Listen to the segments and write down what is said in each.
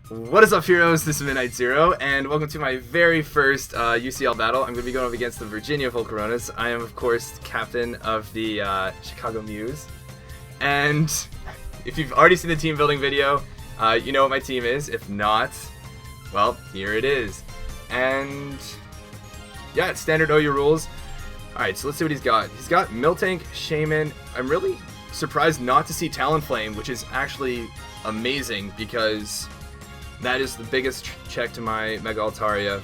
What is up, heroes? This is Midnight Zero, and welcome to my very first UCL battle. I'm going to be going up against the Virginia Volcaronas. I am, of course, captain of the Chicago Muse. And if you've already seen the team building video, you know what my team is. If not, well, here it is. And yeah, it's standard OU rules. Alright, so let's see what he's got. He's got Miltank, Shaman. I'm really surprised not to see Talonflame, which is actually amazing because that is the biggest check to my Mega Altaria.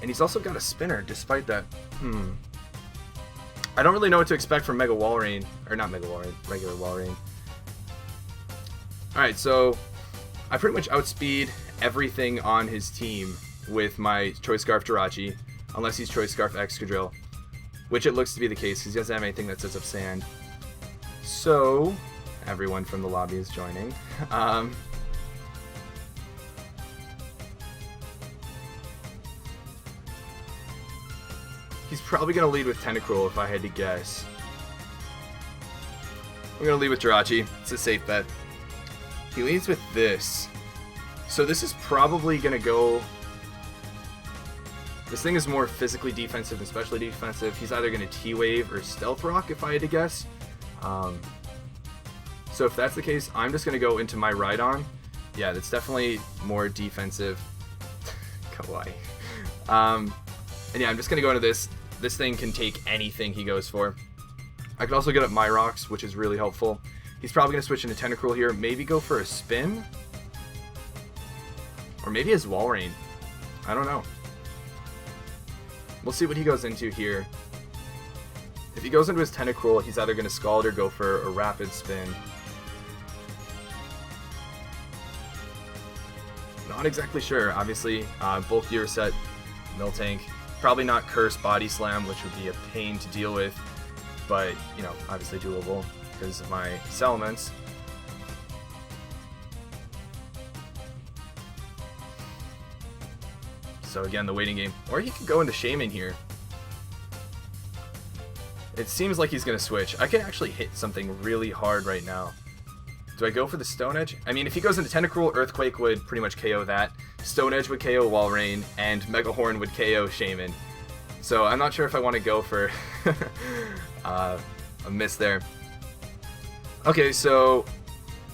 He's also got a spinner, despite that. I don't really know what to expect from Mega Walrein. Or not Mega Walrein, regular Walrein. Alright, so I pretty much outspeed everything on his team with my Choice Scarf Jirachi, unless he's Choice Scarf Excadrill, which it looks to be the case because he doesn't have anything that sets up sand. So, everyone from the lobby is joining. He's probably going to lead with Tentacruel if I had to guess. I'm going to lead with Jirachi. It's a safe bet. He leads with this. So this is probably going to go... This thing is more physically defensive than specially defensive. He's either going to T-Wave or Stealth Rock if I had to guess. So if that's the case, I'm just going to go into my Rhydon. Yeah, that's definitely more defensive. Kawaii. And yeah, I'm just going to go into this. This thing can take anything he goes for. I could also get up my rocks, which is really helpful. He's probably going to switch into Tentacruel here. Maybe go for a spin? Or maybe his Walrein. I don't know. We'll see what he goes into here. If he goes into his Tentacruel, he's either going to Scald or go for a Rapid Spin. Not exactly sure. Obviously, bulkier set Miltank. Probably not Curse Body Slam, which would be a pain to deal with, but, you know, obviously doable because of my Salamence. So again, the waiting game. Or he could go into Shaman here. It seems like he's going to switch. I can actually hit something really hard right now. Do I go for the Stone Edge? I mean, if he goes into Tentacruel, Earthquake would pretty much KO that. Stone Edge would KO Walrein, and Mega Horn would KO Shaman. So I'm not sure if I want to go for a miss there. Okay, so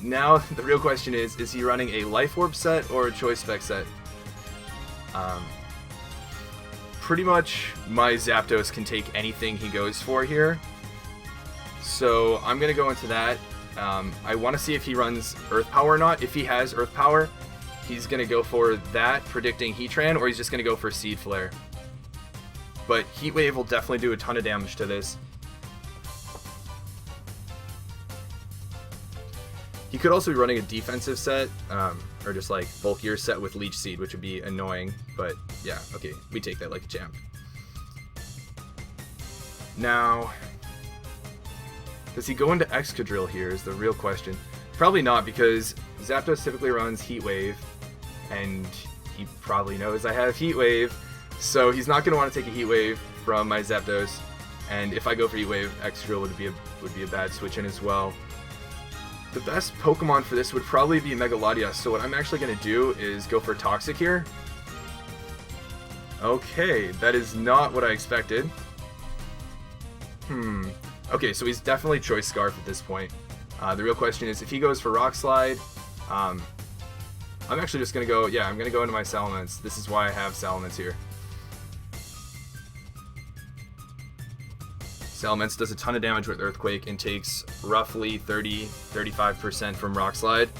now the real question is he running a Life Orb set or a Choice Spec set? Pretty much my Zapdos can take anything he goes for here. So I'm going to go into that. I want to see if he runs Earth Power or not. If he has Earth Power, he's going to go for that, predicting Heatran, or he's just going to go for Seed Flare. But Heat Wave will definitely do a ton of damage to this. He could also be running a defensive set, or just like bulkier set with Leech Seed, which would be annoying. But yeah, okay, we take that like a champ. Now... does he go into Excadrill here is the real question. Probably not, because Zapdos typically runs Heat Wave, and he probably knows I have Heat Wave, so he's not going to want to take a Heat Wave from my Zapdos, and if I go for Heat Wave, Excadrill would be a bad switch in as well. The best Pokemon for this would probably be Mega Latias, so what I'm actually going to do is go for Toxic here. Okay, that is not what I expected. Okay, so he's definitely Choice Scarf at this point. The real question is if he goes for Rock Slide, I'm actually just going to go, yeah, I'm going to go into my Salamence. This is why I have Salamence here. Salamence does a ton of damage with Earthquake and takes roughly 30-35% from Rock Slide.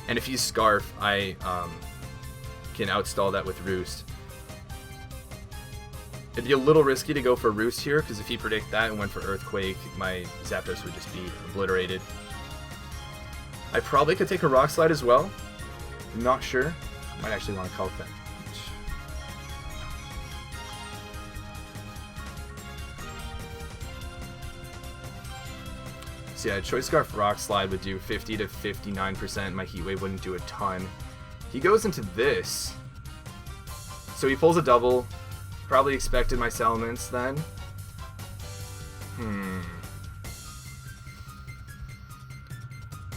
And if he's Scarf, I can outstall that with Roost. It'd be a little risky to go for Roost here, because if he predicted that and went for Earthquake, my Zapdos would just be obliterated. I probably could take a Rock Slide as well. I'm not sure. I might actually want to call it that. So yeah, Choice Scarf Rock Slide would do 50 to 59%. My Heat Wave wouldn't do a ton. He goes into this. So he pulls a double. Probably expected my Salamence then.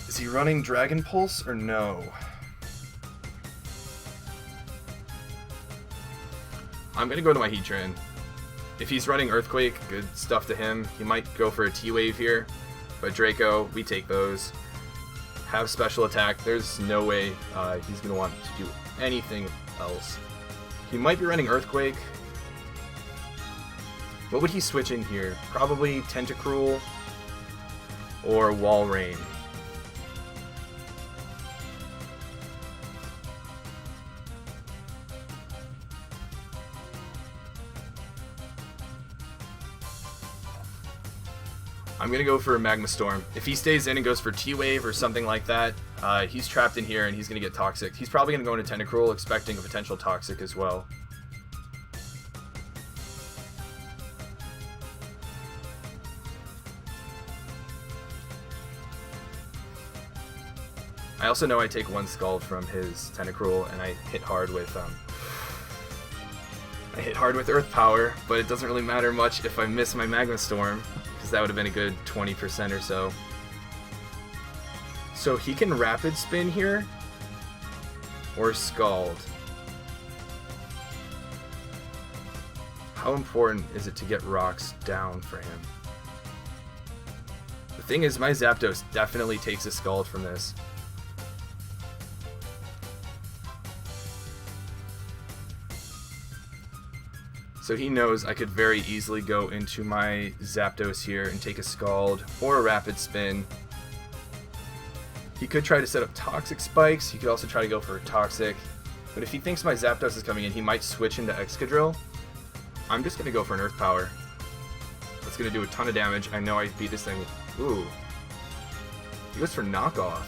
Is he running Dragon Pulse or no? I'm gonna go to my Heatran. If he's running Earthquake, good stuff to him. He might go for a T-Wave here, but Draco, we take those. Have special attack. There's no way he's gonna want to do anything else. He might be running Earthquake. What would he switch in here? Probably Tentacruel or Walrein. I'm going to go for a Magma Storm. If he stays in and goes for T-Wave or something like that, he's trapped in here and he's going to get Toxic. He's probably going to go into Tentacruel, expecting a potential Toxic as well. I also know I take one Scald from his Tentacruel, and I hit hard with Earth Power, but it doesn't really matter much if I miss my Magma Storm, because that would have been a good 20% or so. So he can Rapid Spin here, or Scald. How important is it to get rocks down for him? The thing is, my Zapdos definitely takes a Scald from this. So he knows I could very easily go into my Zapdos here and take a Scald or a Rapid Spin. He could try to set up Toxic Spikes. He could also try to go for a Toxic. But if he thinks my Zapdos is coming in, he might switch into Excadrill. I'm just going to go for an Earth Power. That's going to do a ton of damage. I know I beat this thing. Ooh. He goes for Knockoff.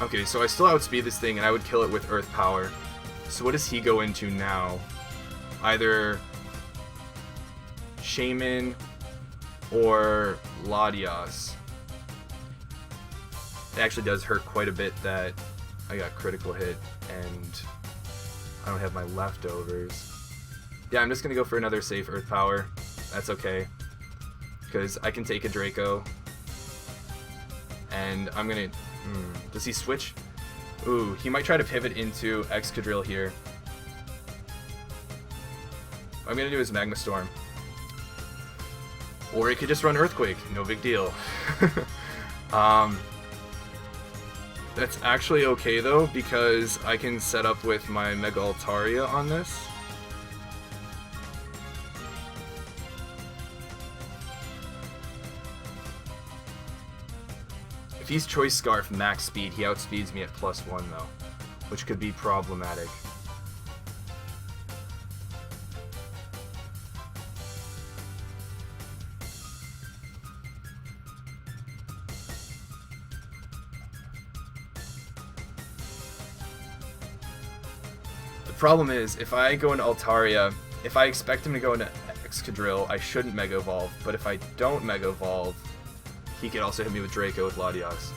Okay, so I still outspeed this thing, and I would kill it with Earth Power. So what does he go into now? Either Shaman or Latias. It actually does hurt quite a bit that I got critical hit, and I don't have my leftovers. Yeah, I'm just going to go for another safe Earth Power. That's okay, because I can take a Draco, and I'm going to... does he switch? Ooh, he might try to pivot into Excadrill here. What I'm going to do is Magma Storm. Or he could just run Earthquake. No big deal. That's actually okay, though, because I can set up with my Mega Altaria on this. If he's Choice Scarf max speed, he outspeeds me at +1 though, which could be problematic. The problem is, if I go into Altaria, if I expect him to go into Excadrill, I shouldn't Mega Evolve, but if I don't Mega Evolve, he could also hit me with Draco with Latias.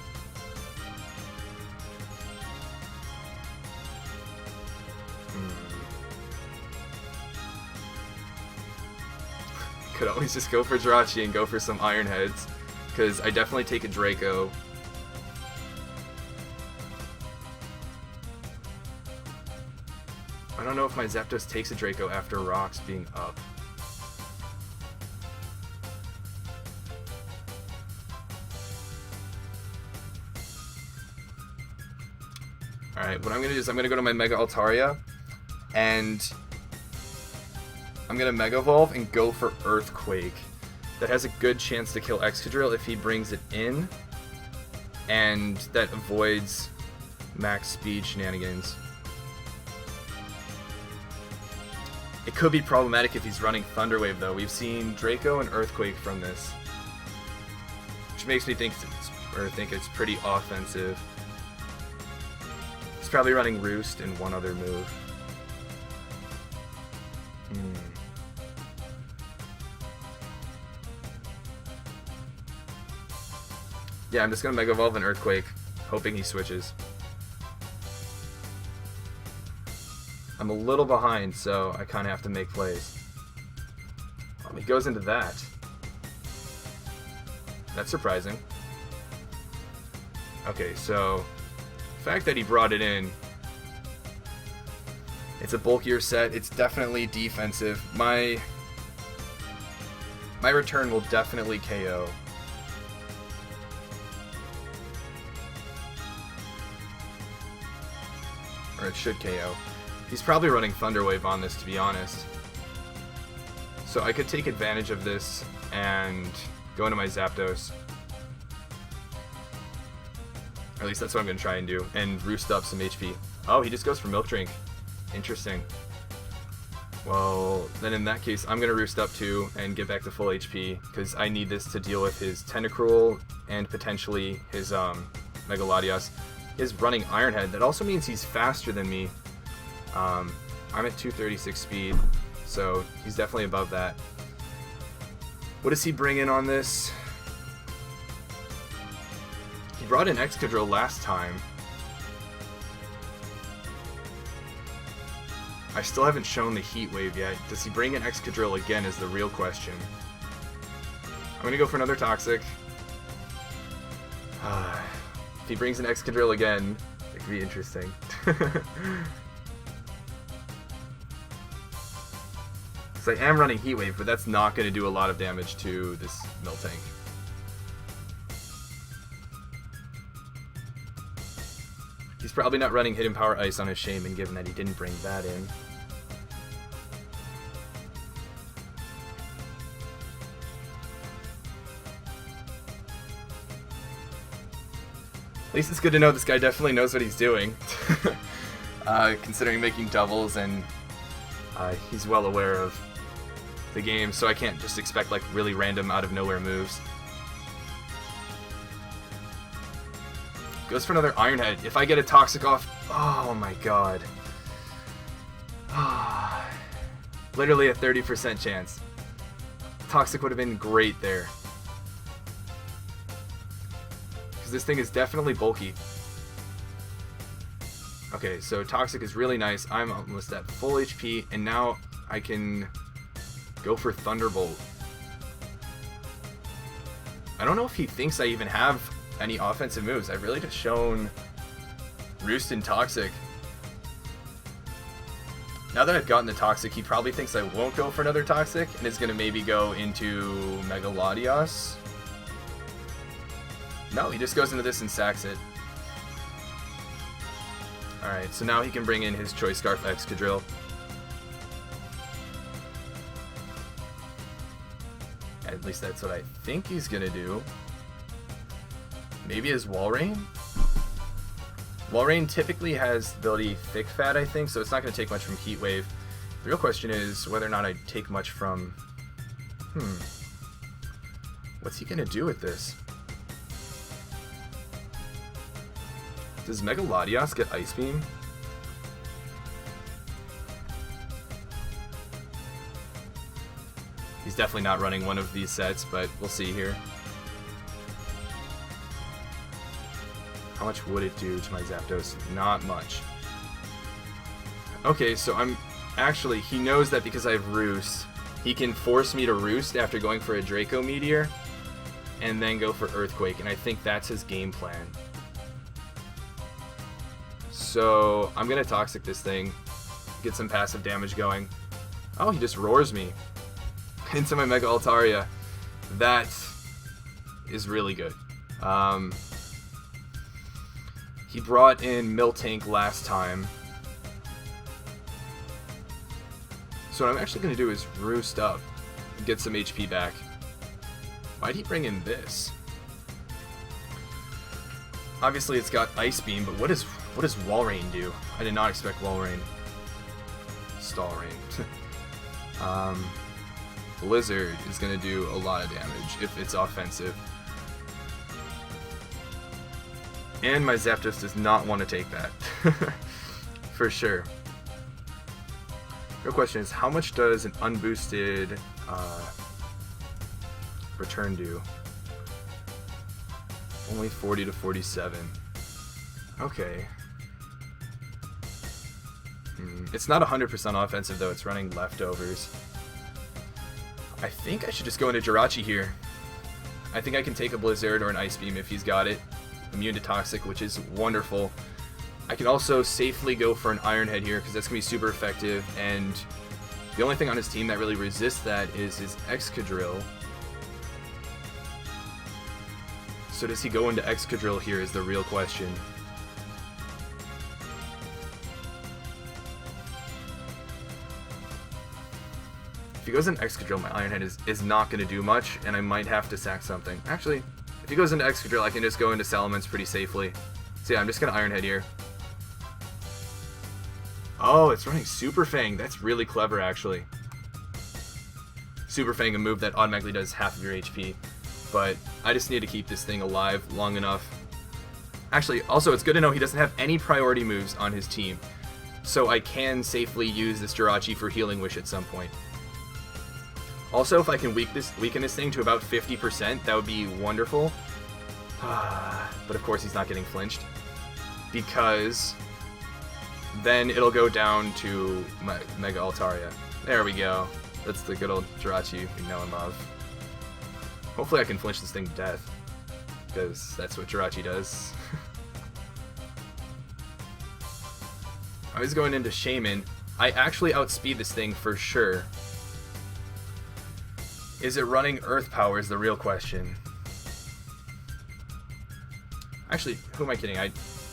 Could always just go for Jirachi and go for some Iron Heads, because I definitely take a Draco. I don't know if my Zapdos takes a Draco after Rocks being up. Alright, what I'm going to do is I'm going to go to my Mega Altaria, and I'm going to Mega Evolve and go for Earthquake. That has a good chance to kill Excadrill if he brings it in, and that avoids max speed shenanigans. It could be problematic if he's running Thunder Wave, though. We've seen Draco and Earthquake from this, which makes me think it's pretty offensive. He's probably running Roost and one other move. Yeah, I'm just gonna Mega Evolve an Earthquake, hoping he switches. I'm a little behind, so I kind of have to make plays. He goes into that. That's surprising. Okay, so the fact that he brought it in It's a bulkier set. It's definitely defensive. My return will definitely KO. Or it should KO. He's probably running Thunder Wave on this, to be honest. So I could take advantage of this and go into my Zapdos. Or at least that's what I'm going to try and do. And roost up some HP. Oh, he just goes for Milk Drink. Interesting. Well, then in that case, I'm going to roost up too and get back to full HP. Because I need this to deal with his Tentacruel and potentially his Mega Latias. Is running Iron Head. That also means he's faster than me. I'm at 236 speed, so he's definitely above that. What does he bring in on this? He brought in Excadrill last time. I still haven't shown the Heat Wave yet. Does he bring in Excadrill again is the real question. I'm gonna go for another Toxic. If he brings an Excadrill again, it could be interesting. So I am running Heat Wave, but that's not going to do a lot of damage to this Miltank. He's probably not running Hidden Power Ice on his Shaman, given that he didn't bring that in. At least it's good to know this guy definitely knows what he's doing. Considering making doubles, and he's well aware of the game, so I can't just expect like really random out of nowhere moves. Goes for another Iron Head. If I get a Toxic off, oh my god. Literally a 30% chance. Toxic would have been great there. Because this thing is definitely bulky. Okay, so Toxic is really nice. I'm almost at full HP, and now I can go for Thunderbolt. I don't know if he thinks I even have any offensive moves. I've really just shown Roost and Toxic. Now that I've gotten the Toxic, he probably thinks I won't go for another Toxic, and is going to maybe go into Mega Latias. No, he just goes into this and sacks it. Alright, so now he can bring in his Choice Scarf Excadrill. At least that's what I think he's gonna do. Maybe his Walrein? Walrein typically has the ability Thick Fat, I think, so it's not gonna take much from Heat Wave. The real question is whether or not I take much from... What's he gonna do with this? Does Mega Latias get Ice Beam? He's definitely not running one of these sets, but we'll see here. How much would it do to my Zapdos? Not much. Okay, so I'm... Actually, he knows that because I have Roost, he can force me to Roost after going for a Draco Meteor, and then go for Earthquake, and I think that's his game plan. So I'm gonna Toxic this thing, get some passive damage going. Oh, he just roars me into my Mega Altaria. That is really good. He brought in Miltank last time. So what I'm actually gonna do is Roost up and get some HP back. Why'd he bring in this? Obviously it's got Ice Beam, but what does Walrein do? I did not expect Walrein. Stall Rain. Blizzard is going to do a lot of damage if it's offensive. And my Zapdos does not want to take that. For sure. Real question is, how much does an unboosted return do? Only 40 to 47. Okay. It's not 100% offensive though, it's running leftovers. I think I should just go into Jirachi here. I think I can take a Blizzard or an Ice Beam if he's got it. Immune to Toxic, which is wonderful. I can also safely go for an Iron Head here because that's going to be super effective, and the only thing on his team that really resists that is his Excadrill. So does he go into Excadrill here is the real question. If he goes into Excadrill, my Iron Head is not going to do much, and I might have to sack something. Actually, if he goes into Excadrill, I can just go into Salamence pretty safely. So yeah, I'm just going to Iron Head here. Oh, it's running Super Fang. That's really clever, actually. Super Fang, a move that automatically does half of your HP. But I just need to keep this thing alive long enough. Actually, also, it's good to know he doesn't have any priority moves on his team. So I can safely use this Jirachi for Healing Wish at some point. Also, if I can weaken this thing to about 50%, that would be wonderful. But of course, he's not getting flinched. Because then it'll go down to Mega Altaria. There we go. That's the good old Jirachi we know and love. Hopefully I can flinch this thing to death, because that's what Jirachi does. I was going into Shaman. I actually outspeed this thing for sure. Is it running Earth Power is the real question. Actually, who am I kidding?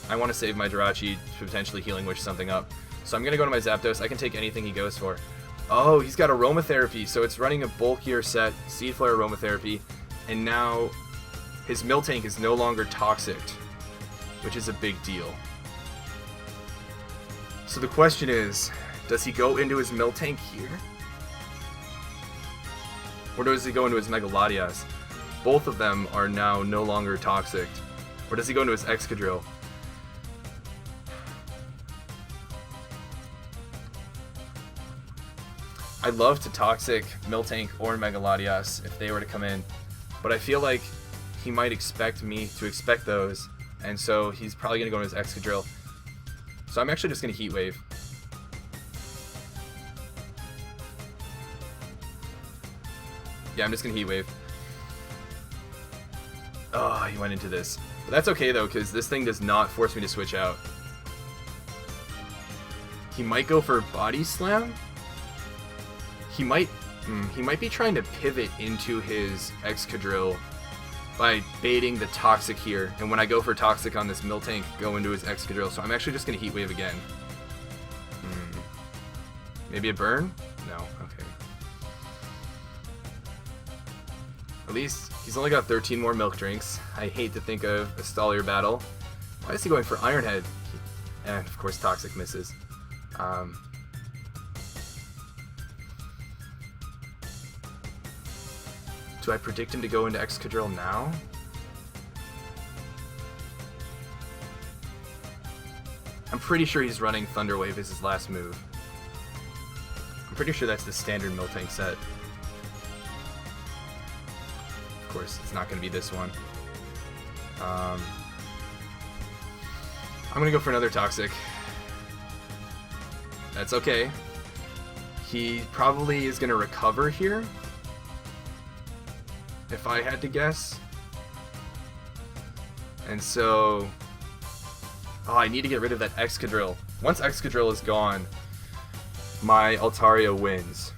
I want to save my Jirachi to potentially Healing Wish something up. So I'm going to go to my Zapdos. I can take anything he goes for. Oh, he's got Aromatherapy, so it's running a bulkier set, Seed Flare Aromatherapy, and now his Miltank is no longer toxic, which is a big deal. So the question is, does he go into his Miltank here? Or does he go into his Mega Latias? Both of them are now no longer toxic. Or does he go into his Excadrill? I'd love to Toxic Miltank or Mega Latias if they were to come in, but I feel like he might expect me to expect those, and so he's probably going to go into his Excadrill. So I'm actually just going to Heat Wave. Yeah, I'm just going to Heat Wave. Oh, he went into this. But that's okay though, because this thing does not force me to switch out. He might go for Body Slam? He might be trying to pivot into his Excadrill by baiting the Toxic here, and when I go for Toxic on this Miltank, go into his Excadrill, so I'm actually just going to Heat Wave again. Maybe a burn? No, okay. At least he's only got 13 more Milk Drinks. I hate to think of a Stolier battle. Why is he going for Iron Head? And of course Toxic misses. Do I predict him to go into Excadrill now? I'm pretty sure he's running Thunder Wave as his last move. I'm pretty sure that's the standard Miltank set. Of course, it's not going to be this one. I'm going to go for another Toxic. That's okay. He probably is going to recover here, if I had to guess. And so... oh, I need to get rid of that Excadrill. Once Excadrill is gone, my Altaria wins.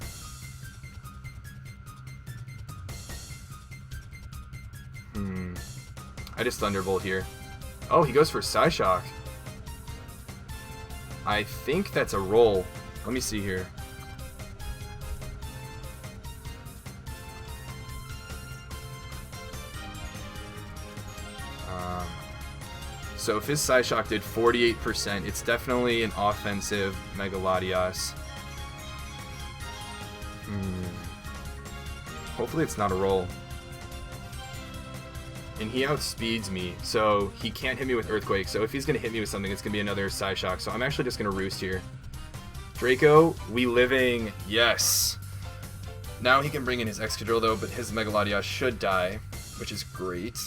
I just Thunderbolt here. Oh, he goes for Psyshock. I think that's a roll. Let me see here. So if his Psyshock did 48%, it's definitely an offensive Mega Latias. Hopefully it's not a roll. And he outspeeds me, so he can't hit me with Earthquake. So if he's going to hit me with something, it's going to be another Psyshock. So I'm actually just going to Roost here. Draco, we living, yes. Now he can bring in his Excadrill though, but his Mega Latias should die, which is great.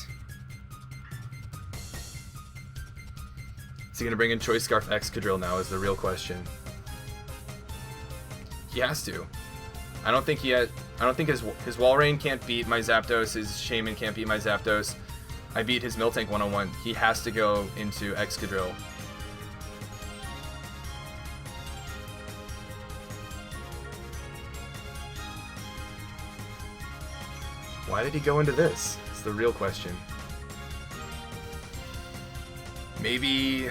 Is he going to bring in Choice Scarf Excadrill now is the real question. He has to. I don't think his Walrein can't beat my Zapdos, his Shaman can't beat my Zapdos. I beat his Miltank 101. He has to go into Excadrill. Why did he go into this? It's the real question. Maybe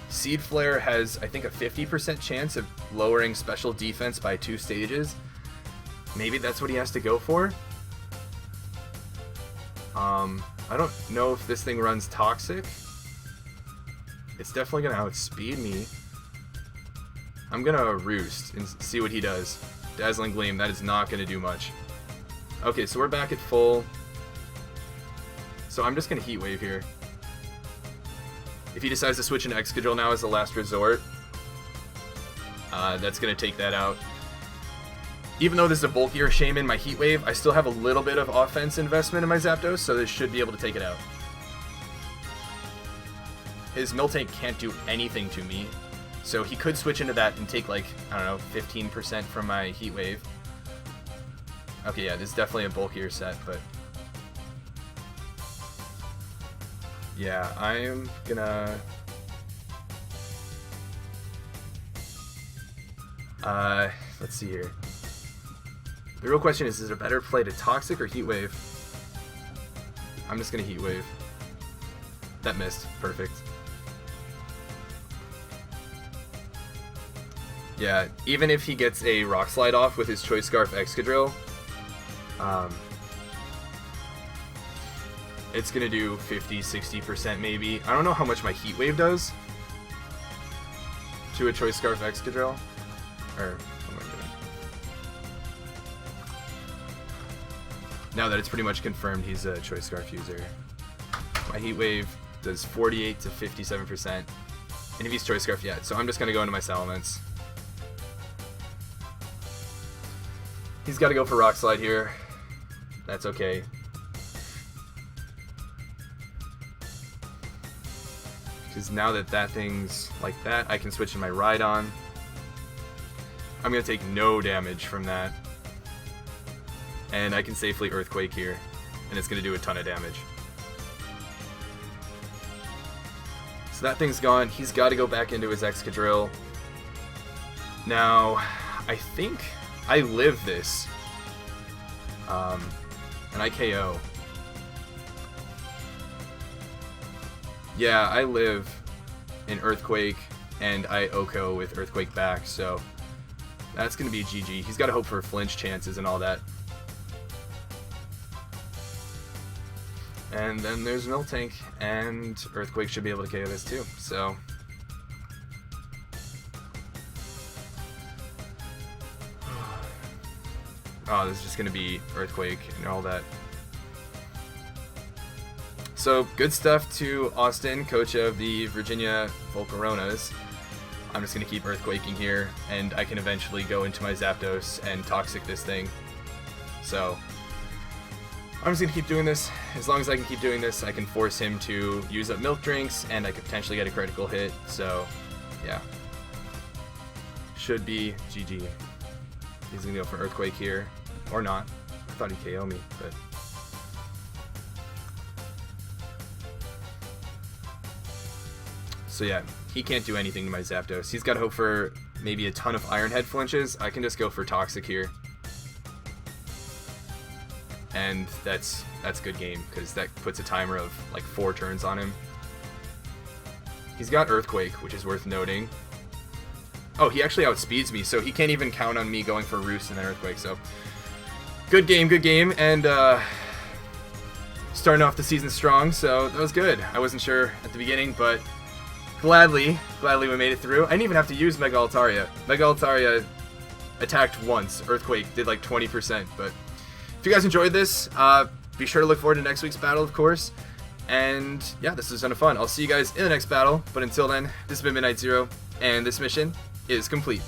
Seed Flare has, I think, a 50% chance of lowering special defense by 2 stages. Maybe that's what he has to go for. I don't know if this thing runs Toxic. It's definitely going to outspeed me. I'm going to Roost and see what he does. Dazzling Gleam, that is not going to do much. Okay, so we're back at full. So I'm just going to Heat Wave here. If he decides to switch into Excadrill now as the last resort, that's going to take that out. Even though this is a bulkier Shaman, my Heat Wave, I still have a little bit of offense investment in my Zapdos, so this should be able to take it out. His Miltank can't do anything to me, so he could switch into that and take, like, I don't know, 15% from my Heat Wave. Okay, yeah, this is definitely a bulkier set, but... yeah, I'm gonna... let's see here. The real question is it a better play to Toxic or Heat Wave? I'm just gonna Heat Wave. That missed. Perfect. Yeah, even if he gets a Rock Slide off with his Choice Scarf Excadrill, it's gonna do 50-60% maybe. I don't know how much my Heat Wave does to a Choice Scarf Excadrill. Or, what am I doing? Now that it's pretty much confirmed he's a Choice Scarf user. My Heat Wave does 48 to 57%. And if he's Choice Scarf, yeah. So I'm just gonna go into my Salamence. He's got to go for Rock Slide here. That's okay. Because now that that thing's like that, I can switch in my Rhydon. I'm going to take no damage from that. And I can safely Earthquake here. And it's going to do a ton of damage. So that thing's gone. He's got to go back into his Excadrill. Now, I think I live this. And I KO. Yeah, I live in Earthquake, and I OHKO with Earthquake back, so that's going to be GG. He's got to hope for flinch chances and all that. And then there's Miltank, and Earthquake should be able to KO this too, so... oh, this is just going to be Earthquake and all that. So, good stuff to Austin, coach of the Virginia Volcaronas. I'm just going to keep Earthquaking here, and I can eventually go into my Zapdos and Toxic this thing. So, I'm just going to keep doing this. As long as I can keep doing this, I can force him to use up Milk Drinks, and I could potentially get a critical hit. So, yeah. Should be GG. He's going to go for Earthquake here. Or not. I thought he'd KO me, but... so yeah, he can't do anything to my Zapdos. He's got to hope for maybe a ton of Iron Head flinches. I can just go for Toxic here. And that's good game, because that puts a timer of like 4 turns on him. He's got Earthquake, which is worth noting. Oh, he actually outspeeds me, so he can't even count on me going for Roost and then Earthquake, so... good game, and starting off the season strong, so that was good. I wasn't sure at the beginning, but gladly we made it through. I didn't even have to use Mega Altaria. Mega Altaria attacked once. Earthquake did like 20%, but if you guys enjoyed this, be sure to look forward to next week's battle, of course. And yeah, this was a ton of fun. I'll see you guys in the next battle, but until then, this has been Midnight Zero, and this mission is complete.